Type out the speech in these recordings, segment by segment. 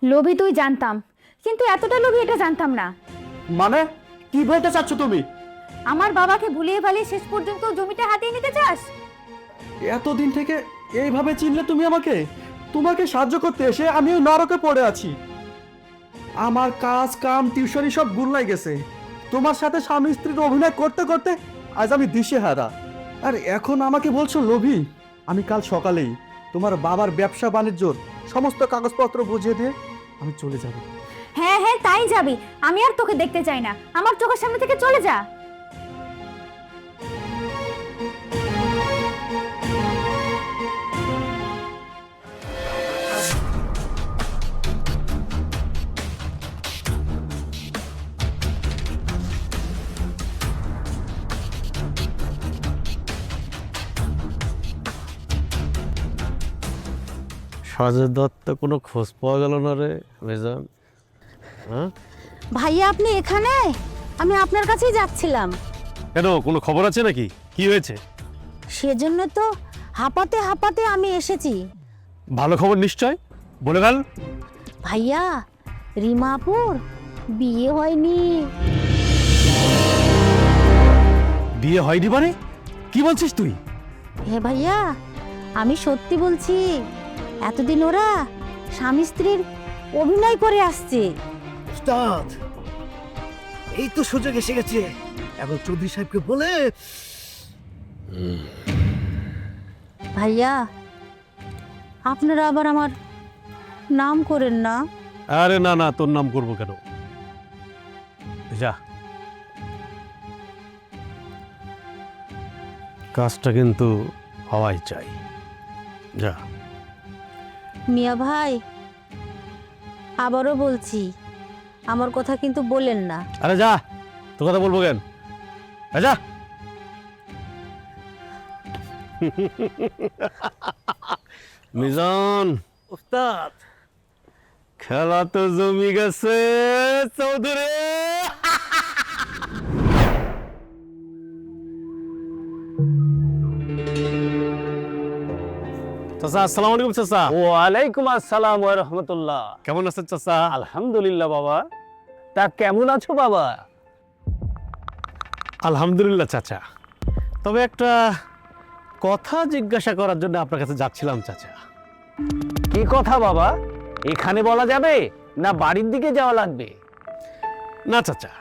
লোভী তুই জানতাম, কিন্তু এতটা লোভী এটা জানতাম না। মানে কি বলতে চাচ্ছ তুমি? আমার বাবাকে ভুলিয়ে ভালিয়ে শেষ পর্যন্ত জমিটা হাতিয়ে নিতে চাস? এতদিন থেকে এইভাবে চিনলে তুমি আমাকে? তোমাকে সাহায্য করতে এসে আমি ওই নরকে পড়ে আছি। আমার কাজ কাম টিউশনি সব গুল্লাই গেছে। তোমার সাথে স্বামী স্ত্রীর অভিনয় করতে করতে আজ আমি দিশেহারা। আর এখন আমাকে বলছো লোভী? আমি কাল সকালেই তোমার বাবার ব্যবসা বাণিজ্যর সমস্ত কাগজপত্র বুঝিয়ে দিয়ে আমি চলে যাব। হ্যাঁ হ্যাঁ, তাই যাবি। আমি আর তোকে দেখতে চাই না, আমার চোখের সামনে থেকে চলে যা। সাজের দত্ত কোনো খোঁজ পাওয়া গেল না রে মেজান? হ্যাঁ, ভাইয়া আপনি এখানে? আমি আপনার কাছেই যাচ্ছিলাম। কেন, কোনো খবর আছে নাকি? কি হয়েছে? সেজন্য তো হাঁপাতে হাঁপাতে আমি এসেছি। ভালো খবর নিশ্চয়, বলে গেল। ভাইয়া, রিমাপুর বিয়ে হয়নি। বিয়ে হয়নি মানে? কি বলছিস তুই? হ্যাঁ ভাইয়া, আমি সত্যি বলছি। এতদিন ওরা স্বামী স্ত্রীর অভিনয় করে আসছে। উস্তাদ, এই তো সুযোগ এসে গেছে। এখন চৌধুরী সাহেবকে বলে ভাইয়া, আপনারা আবার আমার নাম করেন না। আরে না না, তোর নাম করবো কেন? যা, কাজটা কিন্তু হওয়াই চাই। যা। মিয়া ভাই, আবারও বলছি, আমার কথা কিন্তু বলেন না। আরে যা, তোর কথা বলবো কেন? যা। মিজান উস্তাদ, খেলা তো জমি গেছে চৌধুরী। চাচা, আসসালামু আলাইকুম। চাচা, ওয়ালাইকুম আসসালাম ওয়া রাহমাতুল্লাহ। কেমন আছেন চাচা? আলহামদুলিল্লাহ বাবা। তা কেমন আছো বাবা? আলহামদুলিল্লাহ চাচা। তবে একটা কথা জিজ্ঞাসা করার জন্য আপনার কাছে যাচ্ছিলাম চাচা। কি কথা বাবা? এখানে বলা যাবে না বাড়ির দিকে যাওয়া লাগবে? না চাচা,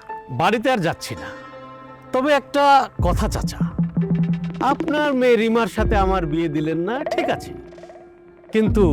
বাড়িতে আর যাচ্ছি না। তবে একটা কথা চাচা, আপনার মেয়ে রিমার সাথে আমার বিয়ে দিলেন না, ঠিক আছে, কিন্তু